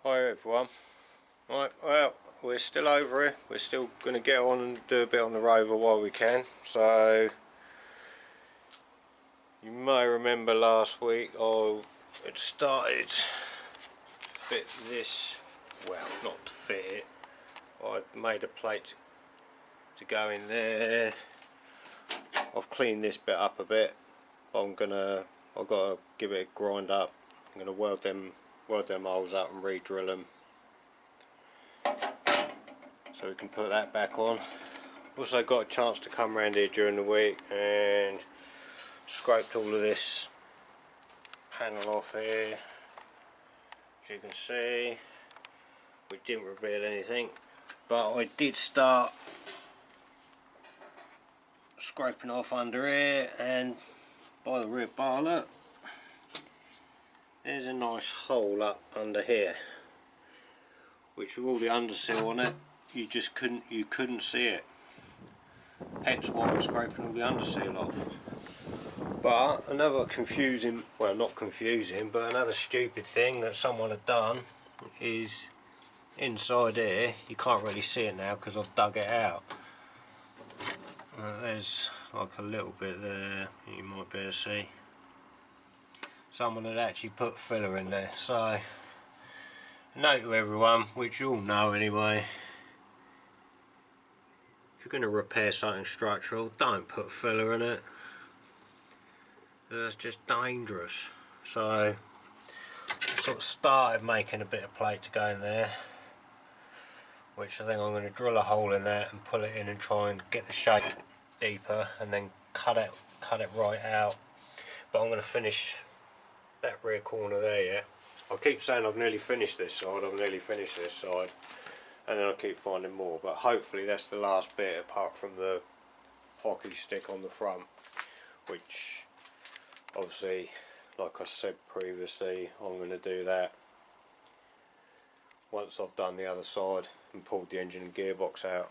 Hi everyone. Right, well, we're still over here. We're still going to get on and do a bit on the Rover while we can. So, you may remember last week I had started to fit this, well, not to fit it. I made a plate to go in there. I've cleaned this bit up a bit. I've got to give it a grind up. I'm going to weld them holes up and re-drill them, so we can put that back on. Also got a chance to come around here during the week and scraped all of this panel off here. As you can see, we didn't reveal anything, but I did start scraping off under here, and by the rear bar, look, there's a nice hole up under here, which with all the underseal on it, you couldn't see it. Hence why I'm scraping all the underseal off. But another confusing, well, not confusing, but another stupid thing that someone had done is inside here. You can't really see it now because I've dug it out. There's like a little bit there you might be able to see. Someone had actually put filler in there. So, a note to everyone, which you all know anyway: if you're going to repair something structural, don't put filler in it. That's just dangerous. So, I sort of started making a bit of plate to go in there, which I think I'm going to drill a hole in there and pull it in and try and get the shape deeper, and then cut it right out. But I'm going to finish that rear corner there, yeah. I keep saying I've nearly finished this side, and then I keep finding more, but hopefully that's the last bit apart from the hockey stick on the front, which obviously, like I said previously, I'm going to do that once I've done the other side and pulled the engine and gearbox out,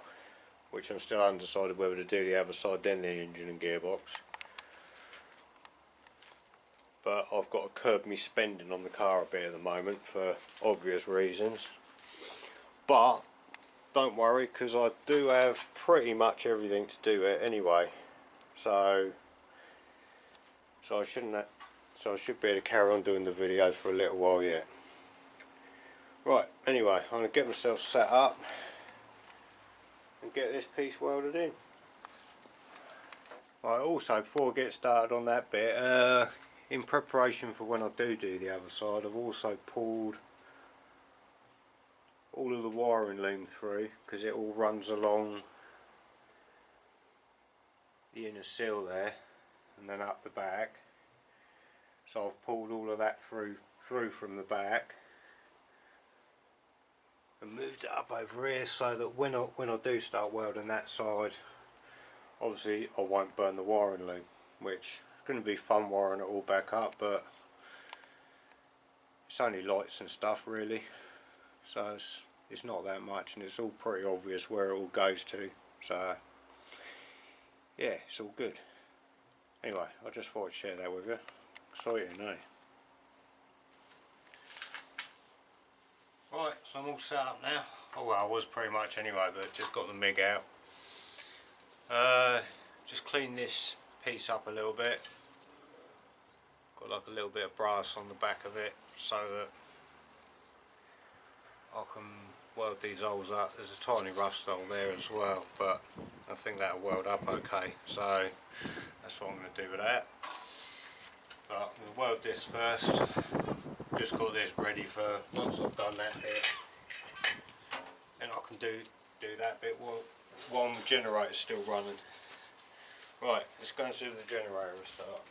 which I'm still undecided whether to do the other side then the engine and gearbox. But I've got to curb my spending on the car a bit at the moment for obvious reasons. But don't worry, because I do have pretty much everything to do it anyway. So I should be able to carry on doing the videos for a little while yet. Right, anyway, I'm going to get myself set up and get this piece welded in. Right, also before I get started on that bit, in preparation for when I do the other side, I've also pulled all of the wiring loom through, because it all runs along the inner seal there and then up the back. So I've pulled all of that through from the back and moved it up over here, so that when I do start welding that side, obviously I won't burn the wiring loom, which is going to be fun wiring it all back up, but it's only lights and stuff really, so it's not that much, and it's all pretty obvious where it all goes to, so yeah, it's all good. Anyway, I just thought I'd share that with you. Exciting, eh? Right, so I'm all set up now. Oh well, I was pretty much anyway, but just got the MIG out. Just clean this piece up a little bit. Got like a little bit of brass on the back of it, so that I can weld these holes up. There's a tiny rust hole there as well, but I think that'll weld up okay, so that's what I'm going to do with that. But we'll weld this first. Just got this ready for once I've done that bit, then I can do that bit while the generator's still running. Right, let's go and see the generator start.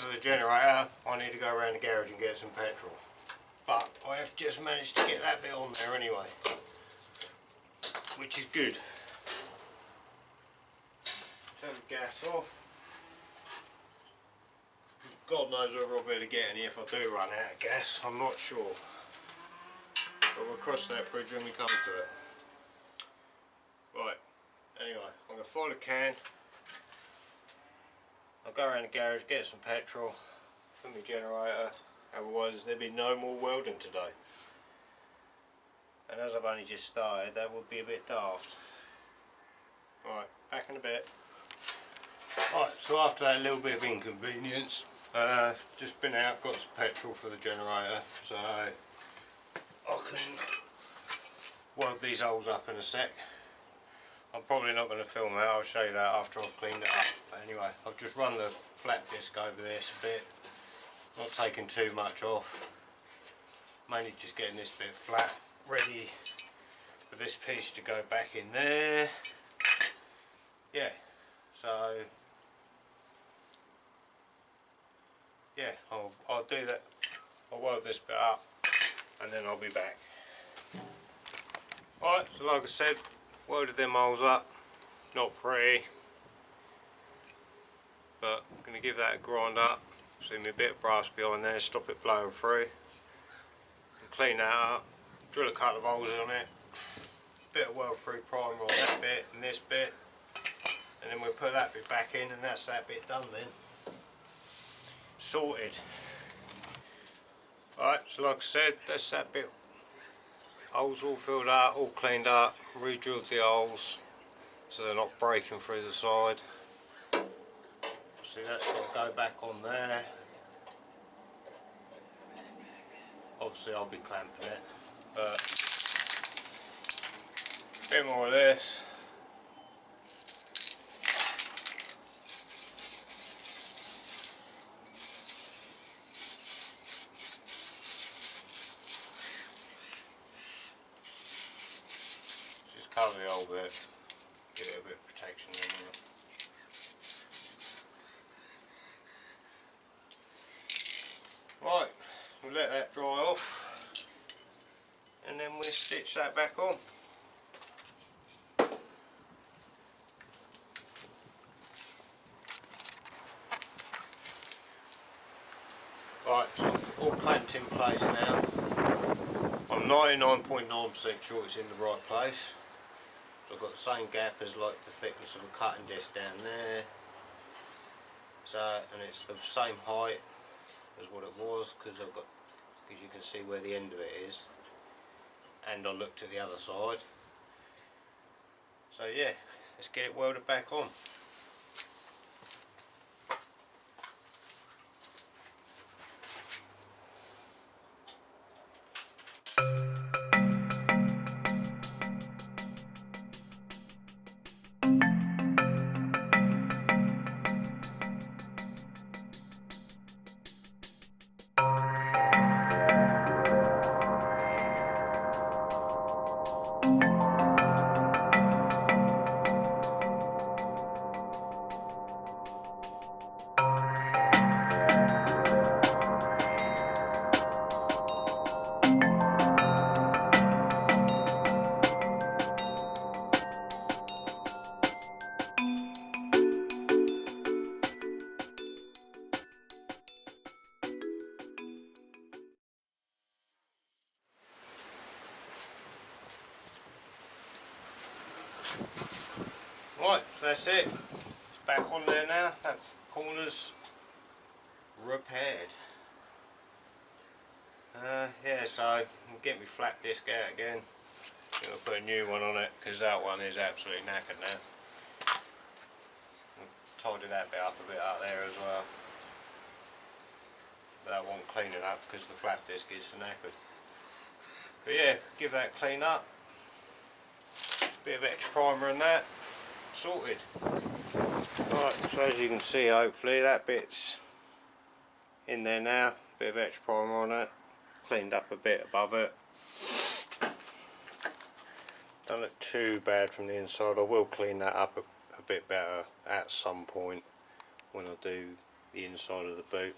terms of the generator, I need to go around the garage and get some petrol. But I have just managed to get that bit on there anyway, which is good. Turn the gas off. God knows whether I'll be able to get any if I do run out of gas, I'm not sure. But we'll cross that bridge when we come to it. Right, anyway, I'm going to fill the can. I'll go around the garage, get some petrol, put my generator, otherwise there'll be no more welding today. And as I've only just started, that would be a bit daft. Right, back in a bit. Right, so after that little bit of inconvenience, just been out, got some petrol for the generator, so I can weld these holes up in a sec. I'm probably not going to film that, I'll show you that after I've cleaned it up. But anyway, I've just run the flat disc over this a bit, not taking too much off, mainly just getting this bit flat, ready for this piece to go back in there. Yeah, so yeah, I'll do that, I'll weld this bit up and then I'll be back. Alright, so like I said, welded them holes up, not pretty, but I'm going to give that a grind up, see me a bit of brass behind there, stop it blowing through, and clean that up, drill a couple of holes on it, bit of weld through primer on that bit and this bit, and then we'll put that bit back in and that's that bit done then. Sorted. Alright, so like I said, that's that bit. Holes all filled up, all cleaned up, re-drilled the holes so they're not breaking through the side. See, that's got to go back on there. Obviously I'll be clamping it, but a bit more of this. Just cover the whole bit, give it a bit of protection in it. Right, we'll let that dry off and then we'll stitch that back on. Right, so all clamped in place now. I'm 99.9% sure it's in the right place. So I've got the same gap as like the thickness of a cutting disc down there. So, and it's the same height as what it was, because you can see where the end of it is, and I looked at the other side. So yeah, let's get it welded back on. Right, so that's it. It's back on there now. That corner's repaired. Yeah, so I'll get my flat disc out again. I'll put a new one on it because that one is absolutely knackered now. I'll tidy that bit up a bit out there as well. But that won't clean it up because the flat disc is so knackered. But yeah, give that a clean up. Bit of extra primer and that. Sorted. Right, so as you can see, hopefully that bit's in there now. Bit of extra primer on it. Cleaned up a bit above it. Don't look too bad from the inside. I will clean that up a bit better at some point when I do the inside of the boot.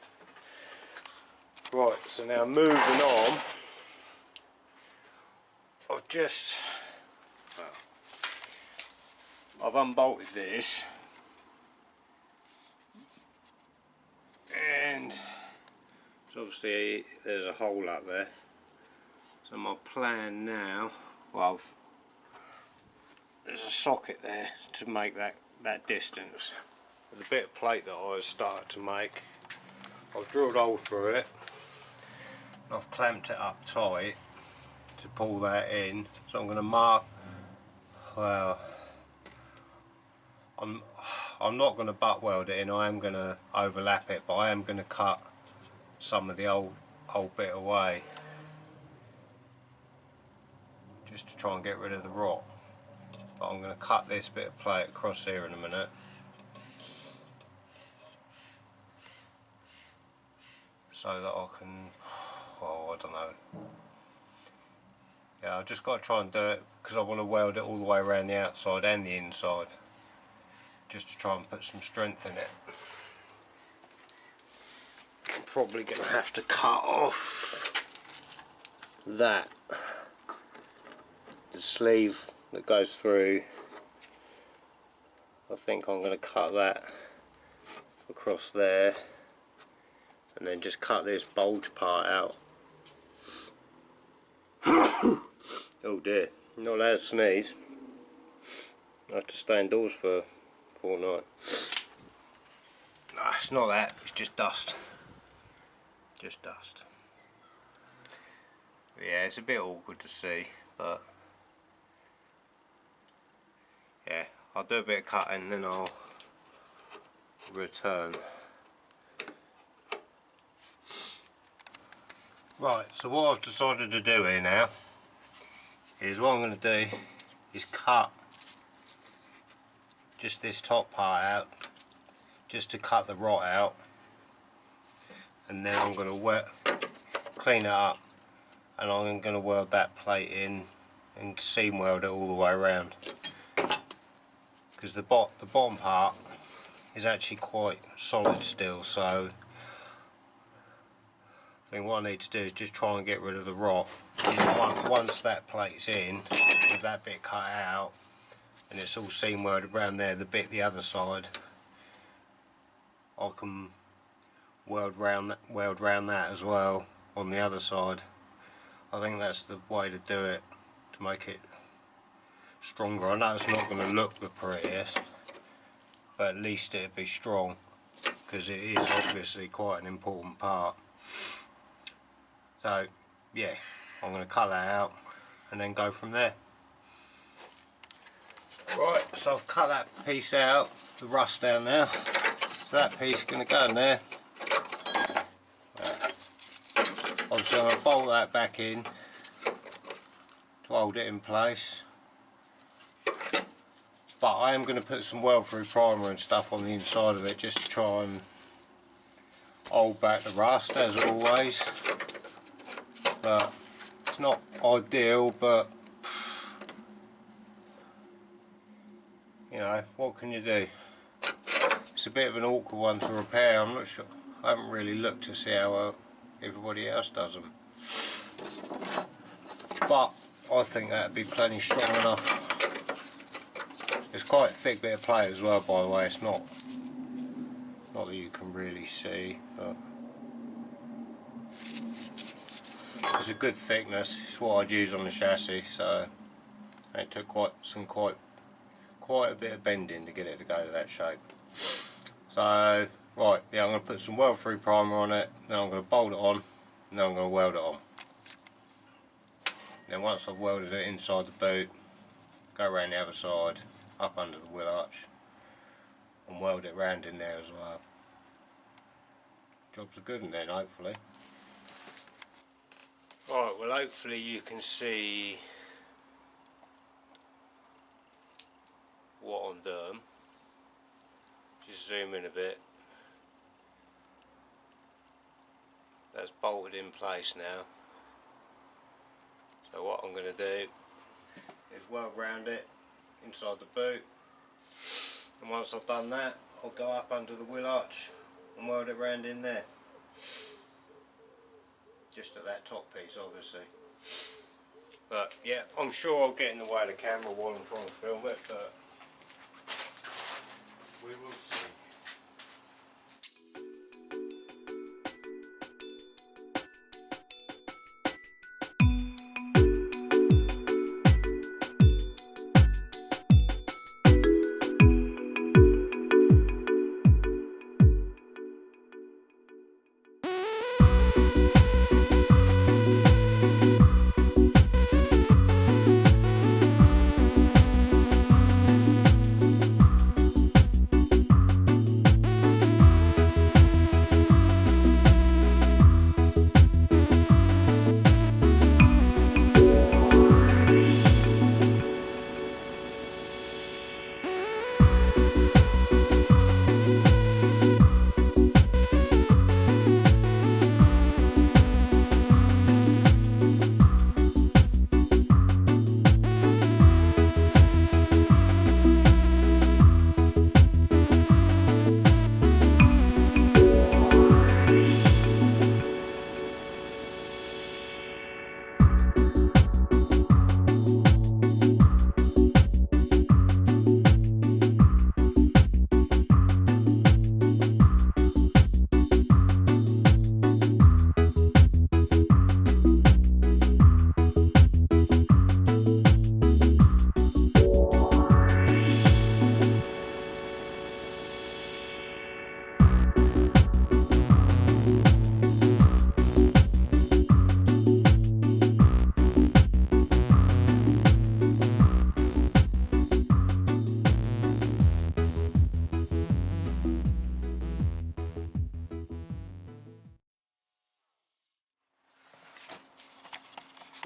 Right, so now moving on, I've unbolted this, and so obviously there's a hole up there. So my plan now, well, there's a socket there to make that distance. With a bit of plate that I started to make, I've drilled a hole through it. I've clamped it up tight to pull that in. So I'm going to mark. Well, I'm not going to butt weld it in. I am going to overlap it, but I am going to cut some of the old bit away, just to try and get rid of the rot. But I'm going to cut this bit of plate across here in a minute. So that I can, well, I don't know. Yeah, I've just got to try and do it because I want to weld it all the way around the outside and the inside, just to try and put some strength in it. I'm probably going to have to cut off the sleeve that goes through. I think I'm going to cut that across there, and then just cut this bulge part out. Oh dear, not allowed to sneeze. I have to stay indoors for a fortnight. Nah, it's not that, it's just dust. Just dust. Yeah, it's a bit awkward to see, but yeah, I'll do a bit of cutting and then I'll return. Right, so what I've decided to do here now is what I'm going to do is cut just this top part out, just to cut the rot out, and then I'm going to clean it up, and I'm going to weld that plate in and seam weld it all the way around, because the bottom part is actually quite solid still. So I think what I need to do is just try and get rid of the rot. Once that plate's in, with that bit cut out and it's all seam welded around there, the other side, I can weld round that as well on the other side. I think that's the way to do it, to make it stronger. I know it's not going to look the prettiest, but at least it'll be strong, because it is obviously quite an important part. So yeah, I'm going to cut that out and then go from there. Right, so I've cut that piece out, the rust down there. So that piece is going to go in there. Obviously I'm going to bolt that back in to hold it in place. But I am going to put some weld-through primer and stuff on the inside of it, just to try and hold back the rust, as always. But it's not ideal, but you know, what can you do? It's a bit of an awkward one to repair. I'm not sure, I haven't really looked to see how everybody else does them, but I think that'd be plenty strong enough. It's quite a thick bit of plate as well, by the way. It's not that you can really see, but it's a good thickness. It's what I'd use on the chassis, so it took quite a bit of bending to get it to go to that shape. So right, yeah, I'm going to put some weld-through primer on it, then I'm going to bolt it on, and then I'm going to weld it on. Then once I've welded it inside the boot, go around the other side, up under the wheel arch, and weld it round in there as well. Job's a good one then, hopefully. Right, well hopefully you can see what I'm doing. Just zoom in a bit. That's bolted in place now. So what I'm going to do is weld round it inside the boot, and once I've done that, I'll go up under the wheel arch and weld it round in there. Just at that top piece, obviously. But yeah, I'm sure I'll get in the way of the camera while I'm trying to film it, but we will see.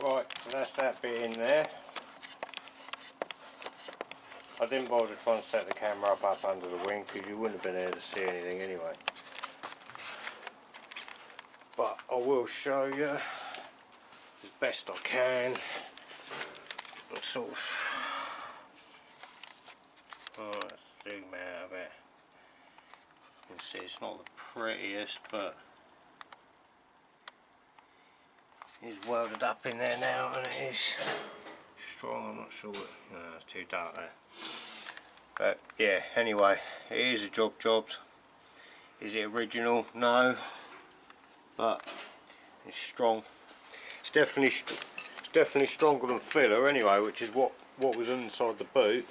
Right, so that's that bit in there. I didn't bother trying to set the camera up under the wing because you wouldn't have been able to see anything anyway. But I will show you as best I can. Sort of. Oh, let's zoom out a bit. You can see it's not the prettiest, but it's welded up in there now, and it is strong. I'm not sure what, no, it's too dark there. But yeah, anyway, it is a job. Is it original? No, but it's strong. It's definitely stronger than filler anyway, which is what was inside the boot.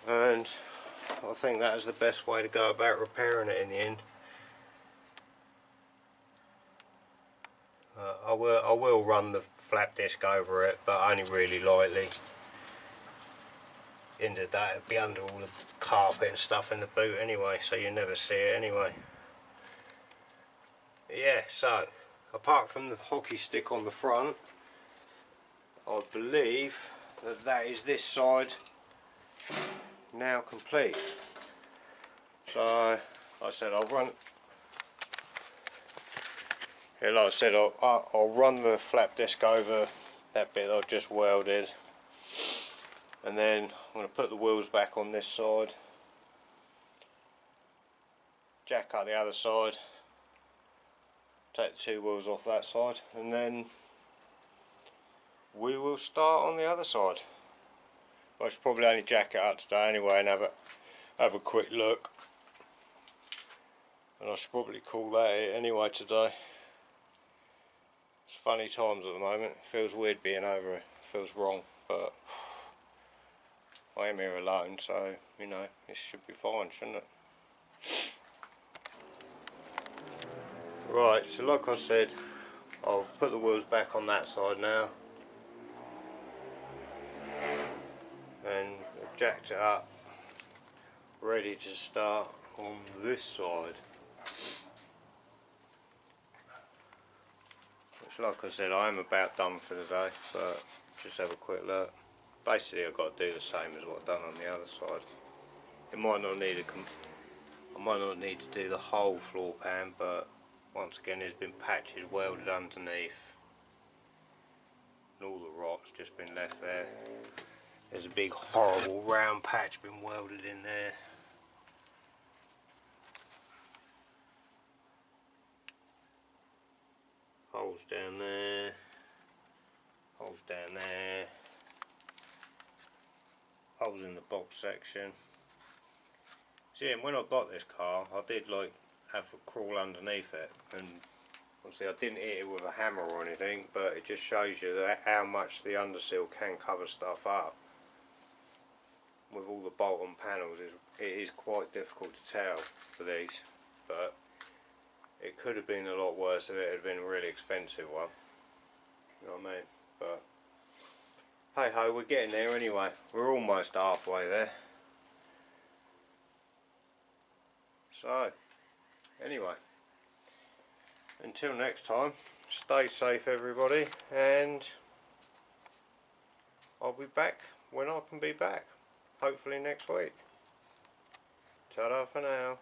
And I think that is the best way to go about repairing it in the end. I will run the flap disc over it, but only really lightly. End of the day, it'll be under all the carpet and stuff in the boot anyway, so you never see it anyway. But yeah, so apart from the hockey stick on the front, I believe that is this side now complete. So like I said, I'll run. Yeah, like I said, I'll run the flap disc over that bit that I've just welded, and then I'm going to put the wheels back on this side, jack up the other side, take the two wheels off that side, and then we will start on the other side. I should probably only jack it up today anyway and have a quick look, and I should probably call that it anyway today. It's funny times at the moment. It feels weird being over here. It feels wrong, but I am here alone, so you know, it should be fine, shouldn't it? Right, so like I said, I'll put the wheels back on that side now, and I've jacked it up, ready to start on this side. Which, like I said, I am about done for the day, but just have a quick look. Basically, I've got to do the same as what I've done on the other side. It might not need I might not need to do the whole floor pan, but once again, there's been patches welded underneath, and all the rot's just been left there. There's a big horrible round patch been welded in there. holes down there, holes down there, holes in the box section. See, and when I got this car, I did like have a crawl underneath it, and obviously I didn't hit it with a hammer or anything, but it just shows you that how much the underseal can cover stuff up. With all the bolt on panels, it is quite difficult to tell for these, but it could have been a lot worse if it had been a really expensive one. You know what I mean? But hey ho, we're getting there anyway. We're almost halfway there. So, anyway, until next time, stay safe everybody, and I'll be back when I can be back. Hopefully next week. Ta-da for now.